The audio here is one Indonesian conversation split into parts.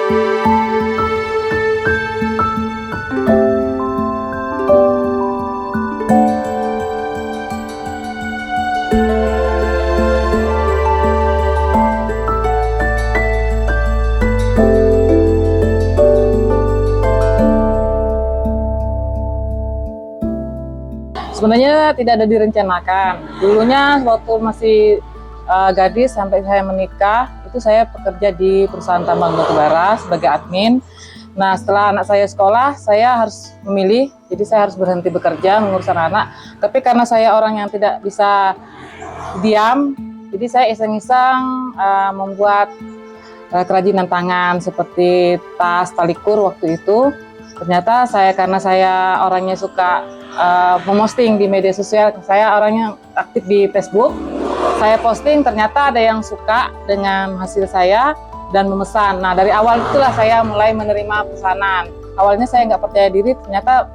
Sebenarnya tidak ada direncanakan. Dulunya waktu masih gadis sampai saya menikah, itu saya bekerja di perusahaan tambang batubara sebagai admin. Nah, setelah anak saya sekolah, saya harus memilih, jadi saya harus berhenti bekerja mengurus anak. Tapi karena saya orang yang tidak bisa diam, jadi saya iseng-iseng membuat kerajinan tangan seperti tas, talikur waktu itu. Ternyata karena saya orangnya suka memosting di media sosial, saya orangnya aktif di Facebook. Saya posting, ternyata ada yang suka dengan hasil saya dan memesan. Nah, dari awal itulah saya mulai menerima pesanan. Awalnya saya nggak percaya diri, ternyata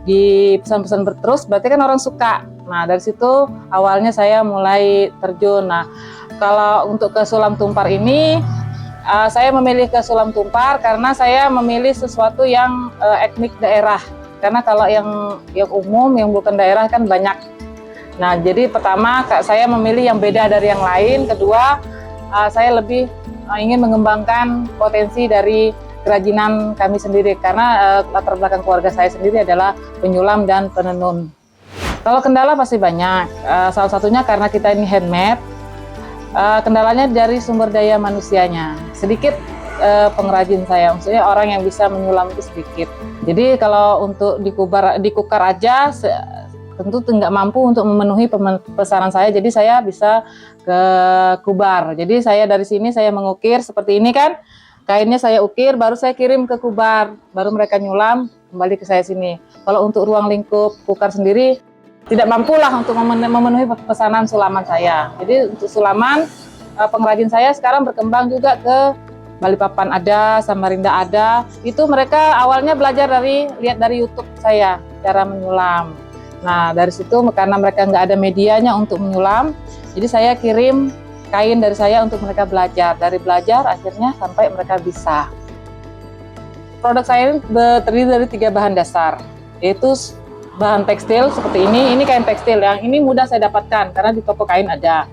di pesan-pesan terus, berarti kan orang suka. Nah, dari situ awalnya saya mulai terjun. Nah, kalau untuk ke Sulam Tumpar ini, saya memilih ke Sulam Tumpar karena saya memilih sesuatu yang etnik daerah. Karena kalau yang umum, yang bukan daerah kan banyak. Nah, jadi pertama saya memilih yang beda dari yang lain. Kedua, saya lebih ingin mengembangkan potensi dari kerajinan kami sendiri. Karena latar belakang keluarga saya sendiri adalah penyulam dan penenun. Kalau kendala pasti banyak. Salah satunya karena kita ini handmade. Kendalanya dari sumber daya manusianya. Sedikit pengrajin saya, maksudnya orang yang bisa menyulam itu sedikit. Jadi kalau untuk dikukar aja, tentu nggak mampu untuk memenuhi pesanan saya. Jadi saya bisa ke Kubar. Jadi saya dari sini saya mengukir seperti ini kan, kainnya saya ukir, baru saya kirim ke Kubar, baru mereka nyulam kembali ke saya sini. Kalau untuk ruang lingkup kukar sendiri, tidak mampulah untuk memenuhi pesanan sulaman saya. Jadi untuk sulaman, pengrajin saya sekarang berkembang juga ke Balikpapan ada, Samarinda ada. Itu mereka awalnya belajar lihat dari YouTube saya cara menyulam. Nah, dari situ karena mereka nggak ada medianya untuk menyulam, jadi saya kirim kain dari saya untuk mereka belajar. Dari belajar akhirnya sampai mereka bisa. Produk saya ini terdiri dari 3 bahan dasar, yaitu bahan tekstil seperti ini kain tekstil, yang ini mudah saya dapatkan karena di toko kain ada.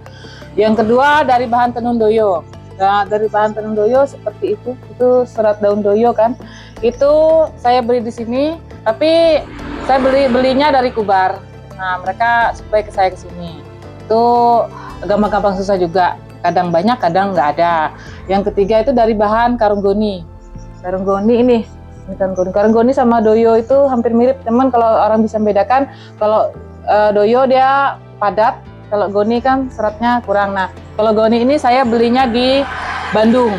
Yang kedua dari bahan tenun doyo. Nah, dari bahan tenun doyo seperti itu serat daun doyo kan, itu saya beli di sini, tapi saya belinya dari Kubar. Nah, mereka supply ke saya ke sini. Itu gampang-gampang susah juga, kadang banyak, kadang nggak ada. Yang ketiga itu dari bahan karung goni. Karung goni ini karung goni sama doyo itu hampir mirip, teman. Kalau orang bisa membedakan, kalau doyo dia padat, kalau goni kan seratnya kurang. Nah, kalau goni ini saya belinya di Bandung.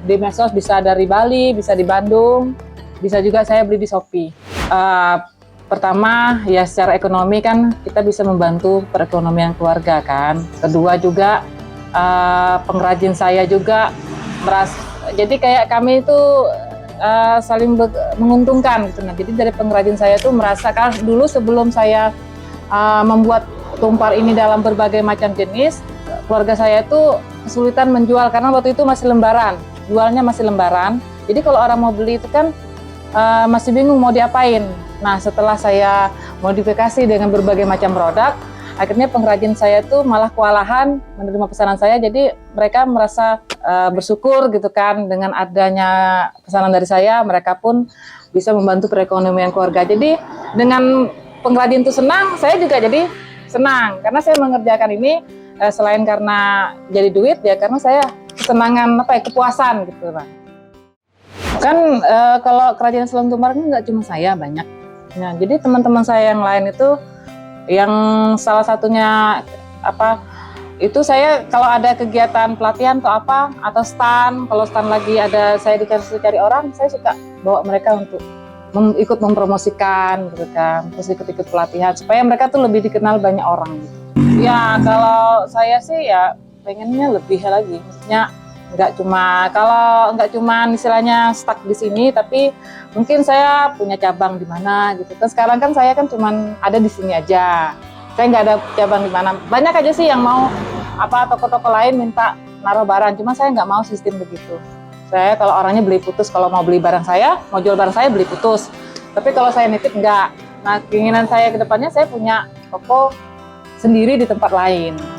Di medsos bisa dari Bali, bisa di Bandung, bisa juga saya beli di Shopee. Pertama, ya secara ekonomi kan kita bisa membantu perekonomian keluarga kan. Kedua juga pengrajin saya juga merasa, jadi kayak kami itu saling menguntungkan gitu. Nah, jadi dari pengrajin saya tuh merasakan dulu sebelum saya membuat tumpar ini dalam berbagai macam jenis, keluarga saya tuh kesulitan menjual karena waktu itu masih lembaran, jualnya masih lembaran. Jadi kalau orang mau beli itu kan masih bingung mau diapain. Nah, setelah saya modifikasi dengan berbagai macam produk, akhirnya pengrajin saya tuh malah kewalahan menerima pesanan saya. Jadi mereka merasa bersyukur gitu kan dengan adanya pesanan dari saya, mereka pun bisa membantu perekonomian keluarga. Jadi dengan pengrajin itu senang, saya juga jadi senang karena saya mengerjakan ini selain karena jadi duit ya, karena saya kesenangan kepuasan gitu lah. Kan kalau kerajinan Sulam Tumpar ini nggak cuma saya, banyak. Nah, jadi teman-teman saya yang lain itu, yang salah satunya itu saya kalau ada kegiatan pelatihan atau stand, kalau stand lagi ada saya dicari orang, saya suka bawa mereka untuk ikut mempromosikan gitu kan, terus ikut pelatihan supaya mereka tuh lebih dikenal banyak orang gitu. Ya kalau saya sih ya pengennya lebih lagi, maksudnya nggak cuma istilahnya stuck di sini, tapi mungkin saya punya cabang di mana gitu kan. Sekarang kan saya kan cuma ada di sini aja, saya nggak ada cabang di mana. Banyak aja sih yang mau toko-toko lain minta naruh barang, cuma saya nggak mau sistem begitu. Saya kalau orangnya beli putus, kalau mau beli barang saya, mau jual barang saya beli putus. Tapi kalau saya nitip enggak. Nah, keinginan saya ke depannya saya punya toko sendiri di tempat lain.